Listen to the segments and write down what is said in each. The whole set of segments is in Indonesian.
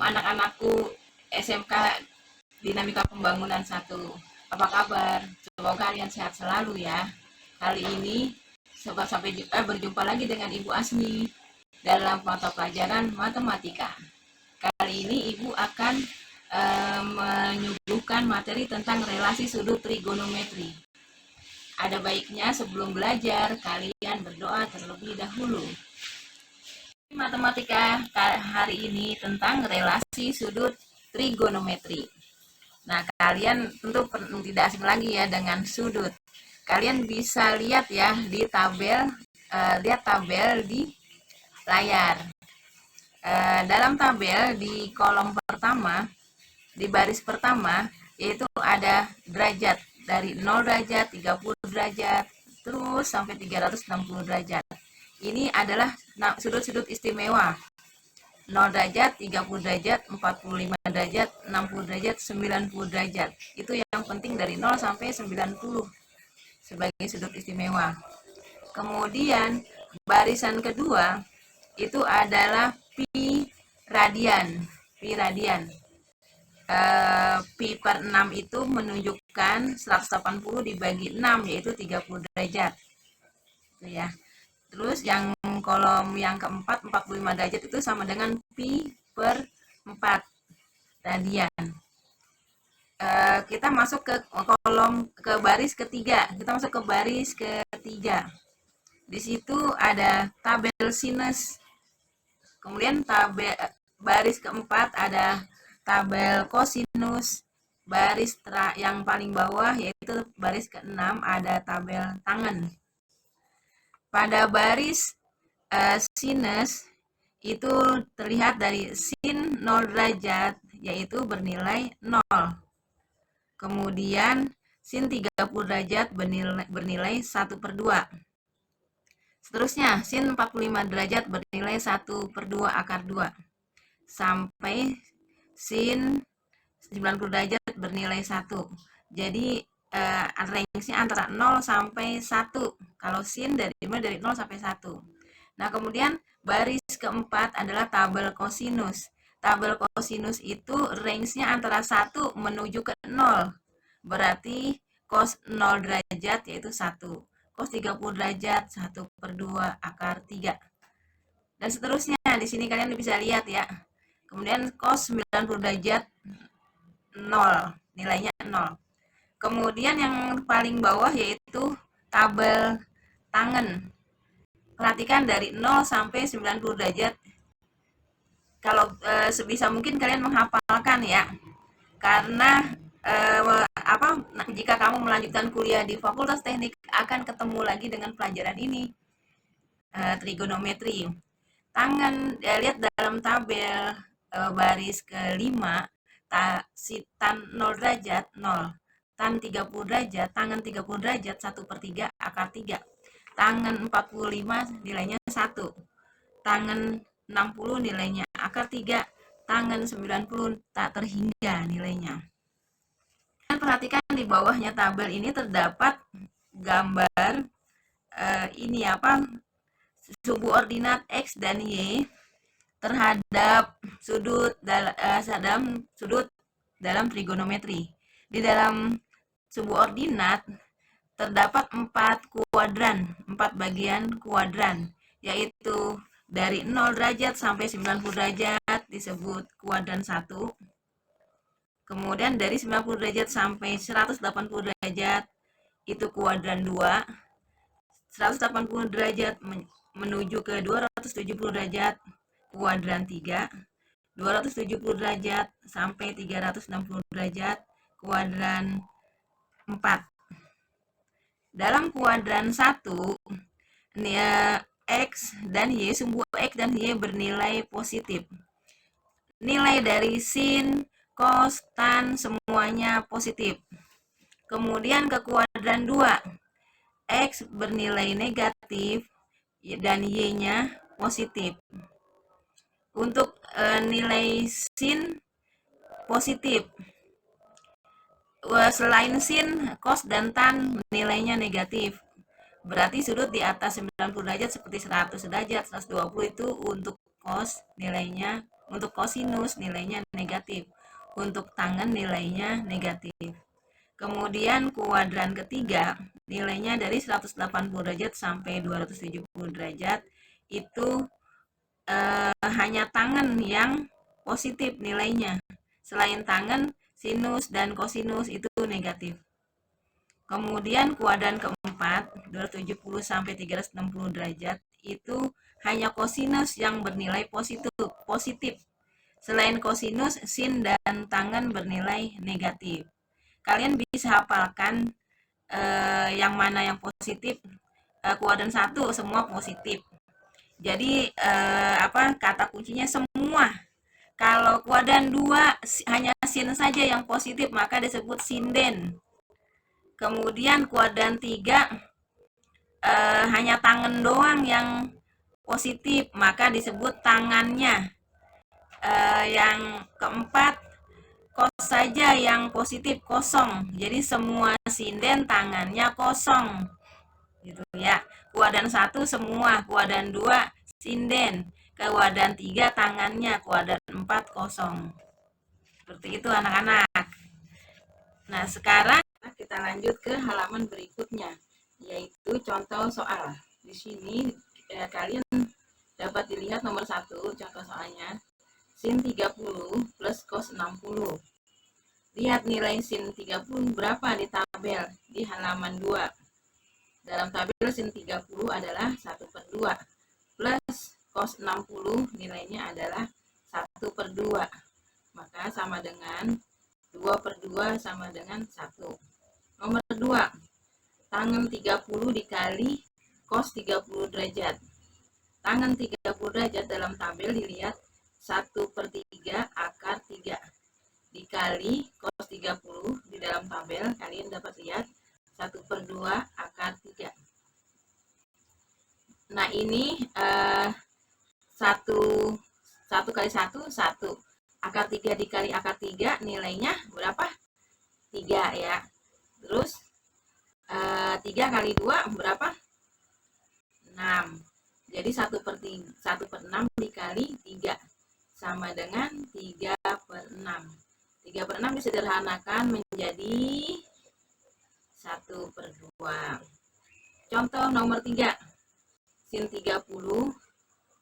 anak-anakku SMK Dinamika Pembangunan 1. Apa kabar? Semoga kalian sehat selalu ya. Kali ini berjumpa lagi dengan Ibu Asmi dalam mata pelajaran matematika. Kali ini Ibu akan menyuguhkan materi tentang relasi sudut trigonometri. Ada baiknya sebelum belajar kalian berdoa terlebih dahulu. Matematika hari ini tentang relasi sudut trigonometri. Nah, kalian tentu tidak asing lagi ya dengan sudut. Kalian bisa lihat ya di tabel, lihat tabel di layar. Dalam tabel di kolom pertama, di baris pertama, yaitu ada derajat dari 0 derajat, 30 derajat, terus sampai 360 derajat. Ini adalah sudut-sudut istimewa. 0 derajat, 30 derajat, 45 derajat, 60 derajat, 90 derajat. Itu yang penting dari 0 sampai 90 sebagai sudut istimewa. Kemudian barisan kedua itu adalah pi radian. Pi radian. Pi per 6 itu menunjukkan 180 dibagi 6 yaitu 30 derajat. Itu ya. Terus yang kolom yang keempat 45 derajat itu sama dengan pi per 4 radian. Kita masuk ke baris ketiga. Kita masuk ke baris ketiga. Di situ ada tabel sinus. Kemudian baris keempat ada tabel kosinus. Baris yang paling bawah yaitu baris ke-6 ada tabel tangen. Pada baris sinus itu terlihat dari sin 0 derajat yaitu bernilai 0. Kemudian sin 30 derajat bernilai 1/2. Seterusnya sin 45 derajat bernilai 1/2 akar 2. Sampai sin 90 derajat bernilai 1. Jadi range-nya antara 0 sampai 1. Kalau sin dari 0 sampai 1. Nah, kemudian baris keempat adalah tabel kosinus. Tabel kosinus itu range-nya antara 1 menuju ke 0. Berarti cos 0 derajat yaitu 1. Cos 30 derajat 1/2 akar 3. Dan seterusnya. Di sini kalian bisa lihat ya. Kemudian cos 90 derajat 0. Nilainya 0. Kemudian yang paling bawah yaitu tabel tangen. Perhatikan dari 0 sampai 90 derajat. Kalau sebisa mungkin kalian menghafalkan ya. Karena jika kamu melanjutkan kuliah di Fakultas Teknik akan ketemu lagi dengan pelajaran ini. Trigonometri. Tangen lihat dalam tabel baris ke-5 tan 0 derajat 0. Tan 30 derajat, tangen 30 derajat 1/3 akar 3. Tangen 45 nilainya 1. Tangen 60 nilainya akar 3. Tangen 90 tak terhingga nilainya. Dan perhatikan di bawahnya tabel ini terdapat gambar subordinat X dan Y terhadap sudut dalam trigonometri. Di dalam subordinat terdapat 4 kuadran, 4 bagian kuadran, yaitu dari 0 derajat sampai 90 derajat disebut kuadran 1. Kemudian dari 90 derajat sampai 180 derajat itu kuadran 2. 180 derajat menuju ke 270 derajat kuadran 3. 270 derajat sampai 360 derajat kuadran 4. Dalam kuadran 1, X dan Y, sumbu X dan Y bernilai positif. Nilai dari sin, cos, tan semuanya positif. Kemudian ke kuadran 2, X bernilai negatif dan Y-nya positif. Untuk nilai sin positif. Selain sin, cos dan tan nilainya negatif. Berarti sudut di atas 90 derajat seperti 100 derajat, 120 itu untuk cos nilainya Untuk kosinus nilainya negatif. Untuk tangen nilainya negatif. Kemudian kuadran ketiga nilainya dari 180 derajat sampai 270 derajat itu hanya tangen yang positif nilainya. Selain tangen, sinus dan kosinus itu negatif. Kemudian kuadran keempat 270 sampai 360 derajat itu hanya kosinus yang bernilai positif. Selain kosinus, sin dan tangen bernilai negatif. Kalian bisa hafalkan yang mana yang positif. Kuadran 1 semua positif. Jadi kata kuncinya semua. Kalau kuadran 2 hanya sin saja yang positif, maka disebut sinden. Kemudian kuadran 3 hanya tangan doang yang positif, maka disebut tangannya. Yang keempat, kos saja yang positif kosong. Jadi semua sinden tangannya kosong. Gitu ya. Kuadran 1 semua, kuadran 2 sinden, kuadran 3 tangannya, kuadran 4 kosong. Seperti itu anak-anak. Nah, sekarang kita lanjut ke halaman berikutnya, yaitu contoh soal. Di sini kalian dapat dilihat nomor 1 contoh soalnya. Sin 30 plus cos 60. Lihat nilai sin 30 berapa di tabel di halaman 2. Dalam tabel sin 30 adalah 1/2 plus cos 60 nilainya adalah 1/2. Maka sama dengan 2/2 sama dengan 1. Nomor 2, tangen 30 dikali cos 30 derajat. Tangen 30 derajat dalam tabel dilihat 1/3 akar 3 dikali cos 30 di dalam tabel kalian dapat lihat 1/2 akar 3. Nah ini 1 kali 1 akar 3 dikali akar 3 nilainya berapa? 3 ya. Terus 3 kali 2 berapa? 6. Jadi 1/6 dikali 3 sama dengan 3/6. 3/6 disederhanakan menjadi 1/2. Contoh nomor 3. Sin 30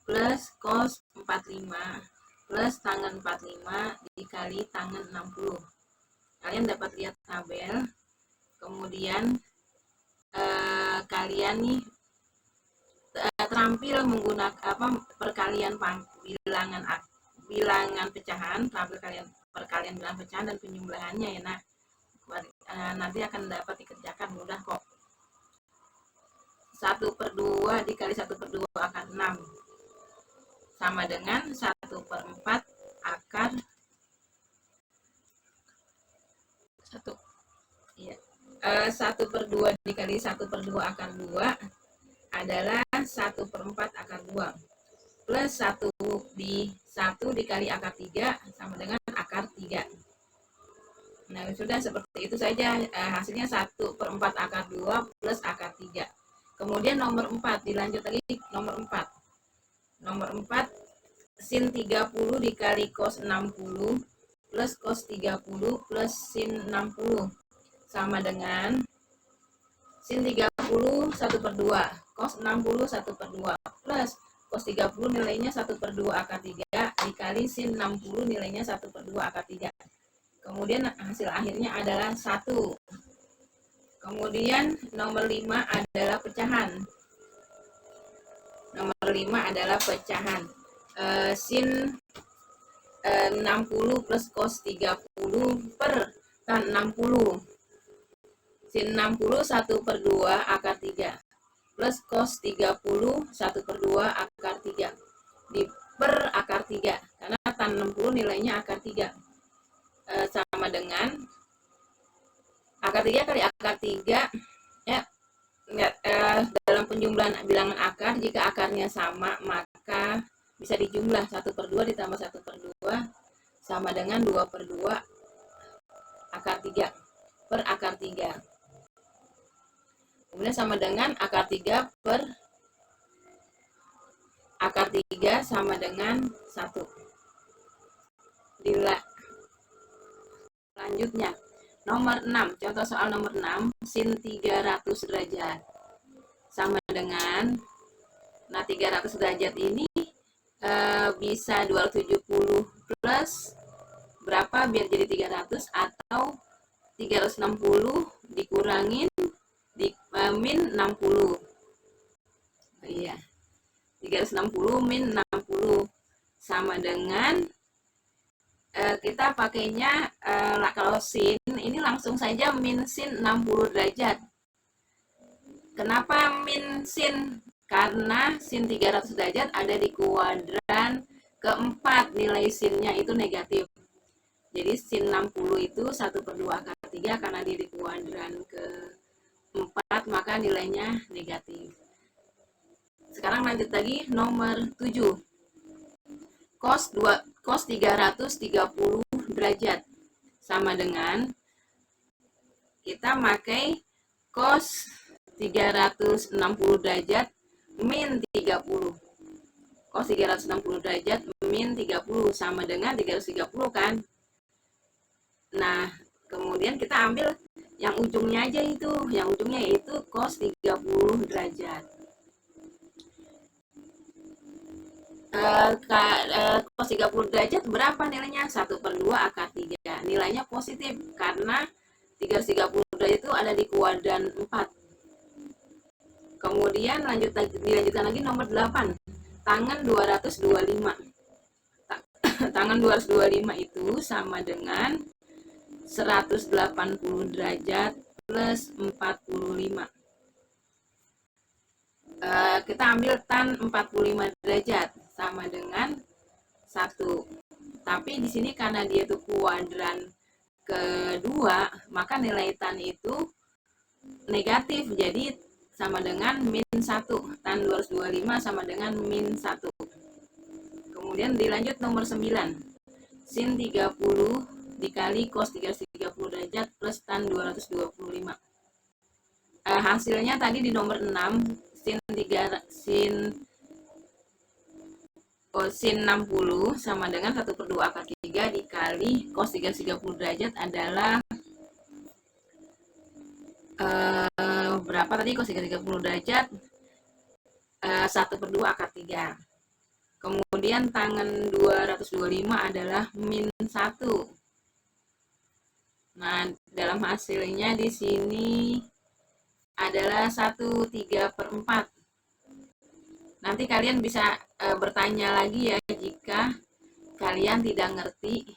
plus cos 45 plus tangen 45 dikali tangen 60. Kalian dapat lihat tabel. Kemudian kalian nih terampil menggunakan perkalian bilangan pecahan, terampil perkalian bilangan pecahan dan penjumlahannya ya nak. Nanti akan dapat dikerjakan mudah kok. 1/2 dikali 1/2 akar 6 sama dengan 1/4 akar 1. Ya. 1/2 dikali 1/2 akar 2 adalah 1/4 akar 2 plus 1 dikali akar 3 sama dengan akar 3. Nah sudah seperti itu saja, hasilnya 1/4 akar 2 plus akar 3. Kemudian nomor 4 dilanjut lagi nomor 4. Nomor 4 sin 30 dikali cos 60 plus cos 30 plus sin 60 sama dengan sin 30 1/2 cos 60 1/2 plus cos 30 nilainya 1/2 akar 3 dikali sin 60 nilainya 1/2 akar 3. Kemudian hasil akhirnya adalah 1. Kemudian nomor 5 adalah pecahan. Nomor 5 adalah pecahan. Sin 60 plus cos 30 per tan 60. Sin 60 1/2 akar 3 plus cos 30 1/2 akar 3 di per akar 3 karena tan 60 nilainya akar 3 sama dengan akar 3 kali akar 3 ya. Dalam penjumlahan bilangan akar jika akarnya sama maka bisa dijumlah 1/2 ditambah 1/2 sama dengan 2/2 akar 3 per akar 3. Kemudian sama dengan akar 3 per akar 3 sama dengan 1. Selanjutnya, nomor 6, contoh soal nomor 6, sin 300 derajat. Sama dengan, nah 300 derajat ini bisa 270 plus berapa biar jadi 300, atau 360 dikurangin min 60. Iya, 360 min 60 sama dengan kita pakainya kalau sin ini langsung saja min sin 60 derajat. Kenapa min sin? Karena sin 300 derajat ada di kuadran keempat, nilai sinnya itu negatif. Jadi sin 60 itu 1/2 akar 3, karena dia di kuadran keempat maka nilainya negatif. Sekarang lanjut lagi nomor 7. Cos 330 derajat sama dengan kita pakai cos 360 derajat min 30. Cos 360 derajat min 30 sama dengan 330 kan. Nah, kemudian kita ambil yang ujungnya aja itu. Yang ujungnya yaitu cos 30 derajat. Cos 30 derajat berapa nilainya? 1/2 akar 3. Nilainya positif karena 330 derajat itu ada di kuadran 4. Kemudian dilanjutkan lagi nomor 8. Tangan 225. Tangan 225 itu sama dengan 180 derajat plus 45. Kita ambil tan 45 derajat sama dengan 1. Tapi di sini karena dia itu kuadran kedua, maka nilai tan itu negatif, jadi sama dengan min 1. Tan 225 sama dengan min 1. Kemudian dilanjut nomor 9. Sin 30 dikali cos 330 derajat plus tan 225. Hasilnya tadi di nomor 6, sin 60 sama dengan 1/2 akar 3 dikali cos 330 derajat adalah berapa tadi? Cos 330 derajat 1/2 akar 3. Kemudian tangan 225 adalah min 1. Nah, dalam hasilnya di sini adalah 1/3/4. Nanti kalian bisa bertanya lagi ya jika kalian tidak ngerti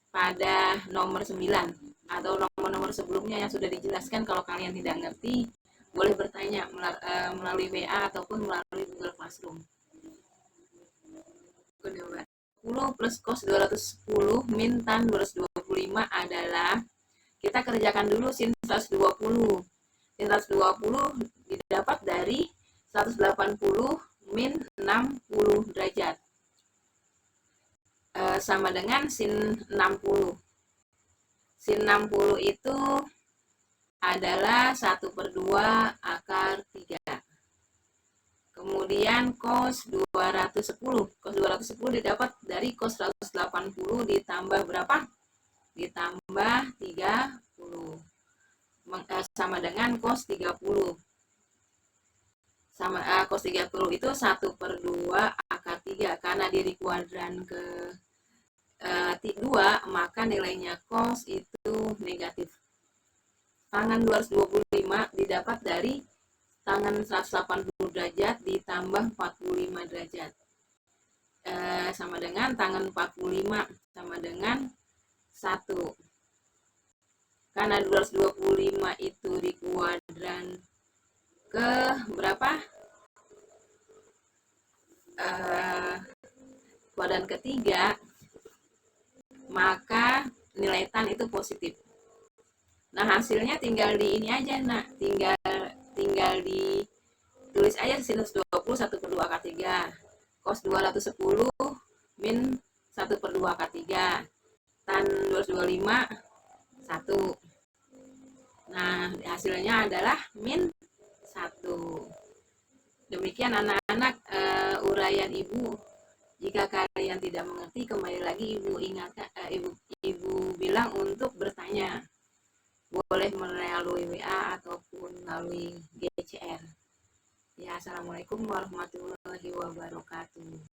pada nomor 9 atau nomor-nomor sebelumnya yang sudah dijelaskan. Kalau kalian tidak ngerti, boleh bertanya melalui WA ataupun melalui Google Classroom. 10 plus cos 210 min tan 225 adalah, kita kerjakan dulu sin 120. Sin 120 didapat dari 180 min 60 derajat. Sama dengan sin 60. Sin 60 itu adalah 1/2 akar 3. Kemudian cos 210. Cos 210 didapat dari cos 180 ditambah berapa? Ditambah 30. Sama dengan cos 30. Cos 30 itu 1/2 akar 3. Karena dia di kuadran ke 2, maka nilainya cos itu negatif. Tangan 225 didapat dari tangan 180 derajat ditambah 45 derajat. Sama dengan tangan 45 sama dengan 1. Karena 225 itu di kuadran ke berapa? Kuadran ketiga, maka nilai tan itu positif. Nah, hasilnya tinggal di ini aja, nah, tinggal ditulis aja sin 120 1/2 akar 3, cos 210 min 1/2 akar 3, tan 225 1. Nah, hasilnya adalah min 1. Demikian anak-anak uraian Ibu Jika kalian tidak mengerti, kembali lagi ibu ingatkan, ibu bilang untuk bertanya, boleh melalui WA ataupun melalui GCR. Ya, assalamualaikum warahmatullahi wabarakatuh.